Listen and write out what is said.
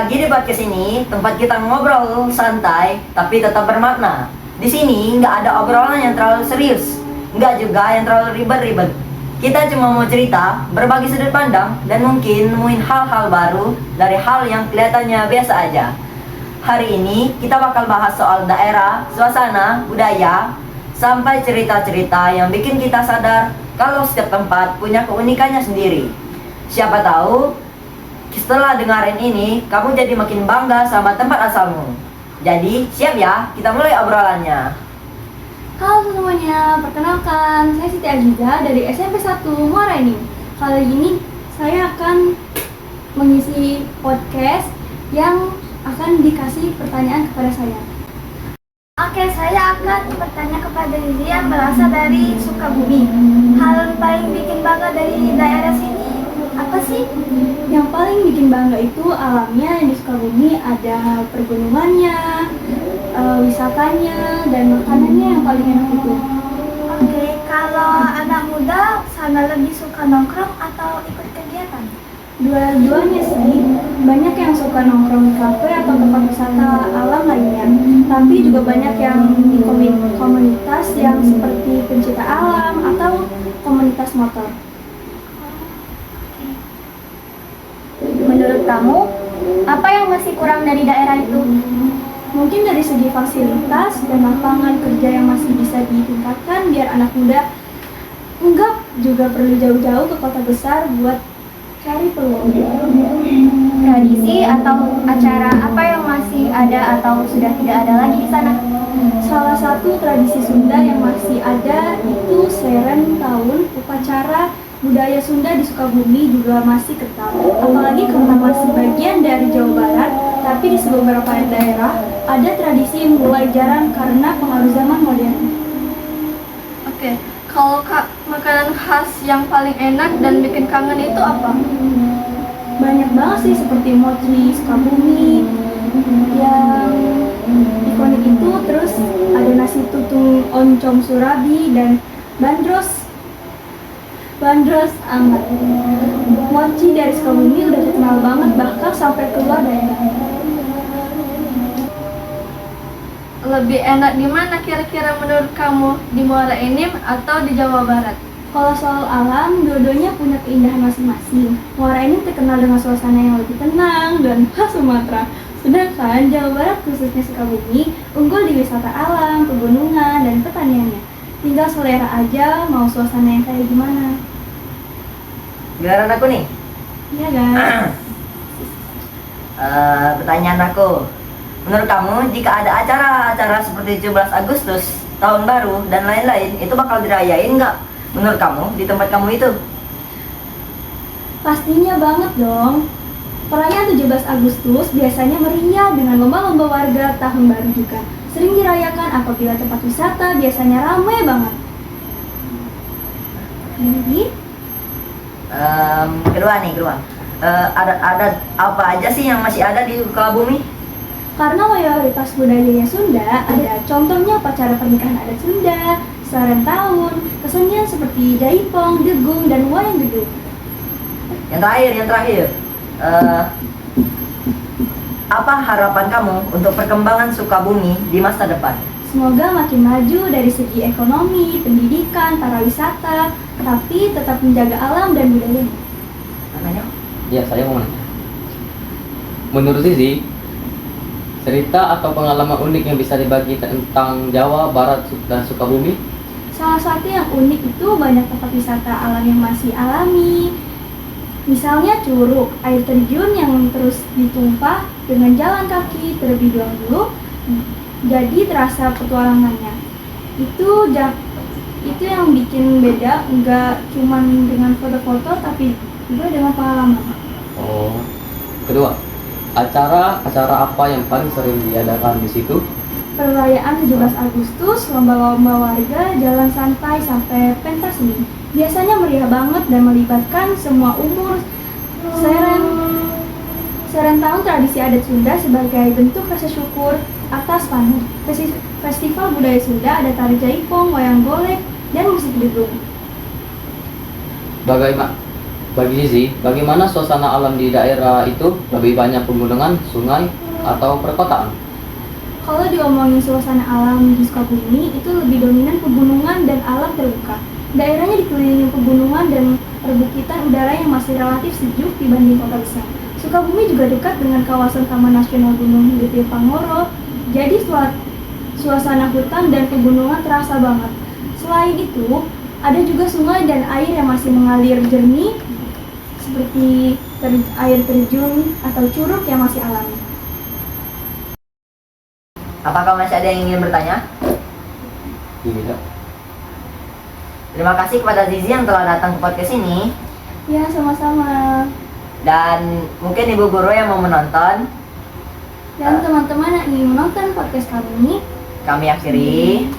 lagi di podcast ini, tempat kita ngobrol santai tapi tetap bermakna. Di sini nggak ada obrolan yang terlalu serius, nggak juga yang terlalu ribet-ribet. Kita cuma mau cerita, berbagi sudut pandang, dan mungkin nemuin hal-hal baru dari hal yang kelihatannya biasa aja. Hari ini kita bakal bahas soal daerah, suasana, budaya, sampai cerita-cerita yang bikin kita sadar kalau setiap tempat punya keunikannya sendiri. Siapa tahu setelah dengerin ini, kamu jadi makin bangga sama tempat asalmu. Jadi, siap ya? Kita mulai obrolannya. Halo semuanya, perkenalkan, saya Siti Aziza dari SMP 1 Muara Enim. Kali ini saya akan mengisi podcast yang akan dikasih pertanyaan kepada saya. Oke, saya akan bertanya kepada Lili yang berasal dari Sukabumi. Hal paling bikin bangga dari daerah sini apa sih? Yang paling bikin bangga itu alamnya. Di Sukabumi ada pergunungannya, wisatanya, dan makanannya yang paling enak itu. Oke, kalau anak muda sana lebih suka nongkrong atau ikut kegiatan? Dua-duanya sih, banyak yang suka nongkrong di kafe atau tempat wisata alam lainnya. Tapi juga banyak yang di komunitas yang seperti pencinta alam atau komunitas motor. Menurut kamu, apa yang masih kurang dari daerah itu? Mungkin dari segi fasilitas dan lapangan kerja yang masih bisa ditingkatkan biar anak muda enggak juga perlu jauh-jauh ke kota besar buat cari peluang. Tradisi atau acara apa yang masih ada atau sudah tidak ada lagi di sana? Salah satu tradisi Sunda yang masih ada itu Seren Tahun. Upacara budaya Sunda di Sukabumi juga masih kental. Apalagi karena masih bagian dari Jawa Barat, tapi di beberapa daerah ada tradisi yang mulai jarang karena pengaruh zaman modern. Oke, kalau makanan khas yang paling enak dan bikin kangen itu apa? Banyak banget sih, seperti mochi Sukabumi yang ikonik itu, terus ada nasi tutung oncom Surabi dan bandros amat. Mochi dari Sukabumi udah terkenal banget bahkan sampai keluar daerah. Lebih enak di mana kira-kira menurut kamu? Di Muara Enim atau di Jawa Barat? Kalau soal alam, dua-duanya punya keindahan masing-masing. Muara Enim terkenal dengan suasana yang lebih tenang dan khas Sumatera. Sedangkan Jawa Barat khususnya Sukabumi unggul di wisata alam, pegunungan, dan pertaniannya. Tinggal selera aja mau suasana yang kayak gimana. Giliran aku nih. Iya guys. Pertanyaan aku. Menurut kamu, jika ada acara-acara seperti 17 Agustus, Tahun Baru, dan lain-lain, itu bakal dirayain nggak? Menurut kamu, di tempat kamu itu? Pastinya banget dong. Perayaan 17 Agustus biasanya meriah dengan lomba-lomba warga tahun baru juga. Sering dirayakan apabila tempat wisata biasanya ramai banget. Jadi, kedua. Ada apa aja sih yang masih ada di Sukabumi? karena mayoritas budayanya Sunda, ada contohnya upacara pernikahan adat Sunda, Saren Tahun, kesenian seperti jaipong, degung, dan wayang gedung. Yang terakhir. Apa harapan kamu untuk perkembangan Sukabumi di masa depan? Semoga makin maju dari segi ekonomi, pendidikan, pariwisata, tapi tetap menjaga alam dan budayanya. Namanya? Ya, saya mau nanya. Menurut Zizi, cerita atau pengalaman unik yang bisa dibagi tentang Jawa, Barat, dan Sukabumi? Salah satu yang unik itu banyak tempat wisata alam yang masih alami. Misalnya Curug, air terjun yang terus ditumpah dengan jalan kaki terlebih dahulu, jadi terasa petualangannya. Itu yang bikin beda, nggak cuma dengan foto-foto tapi juga dengan pengalaman. Oh. Kedua, acara apa yang paling sering diadakan di situ? Perayaan 17 Agustus, lomba-lomba warga, jalan santai sampai pentas seni. Biasanya meriah banget dan melibatkan semua umur. Seren Tahun tradisi adat Sunda sebagai bentuk rasa syukur atas panen. Festival budaya Sunda ada tari jaipong, wayang golek, dan musik degung. Bagi Zizi, bagaimana suasana alam di daerah itu? Lebih banyak pegunungan, sungai, atau perkotaan? Kalau diomongin suasana alam di Sukabumi, itu lebih dominan pegunungan dan alam terbuka. Daerahnya dikelilingi pegunungan dan perbukitan udara yang masih relatif sejuk dibanding kota besar. Sukabumi juga dekat dengan kawasan Taman Nasional Gunung Gede Pangoro, jadi suasana hutan dan pegunungan terasa banget. Selain itu, ada juga sungai dan air yang masih mengalir jernih, seperti air terjun atau curug yang masih alami. Apakah masih ada yang ingin bertanya? Tidak. Terima kasih kepada Zizi yang telah datang ke podcast ini. Ya, sama-sama. Dan mungkin ibu guru yang mau menonton, Dan teman-teman yang ingin menonton podcast kami, kami akhiri.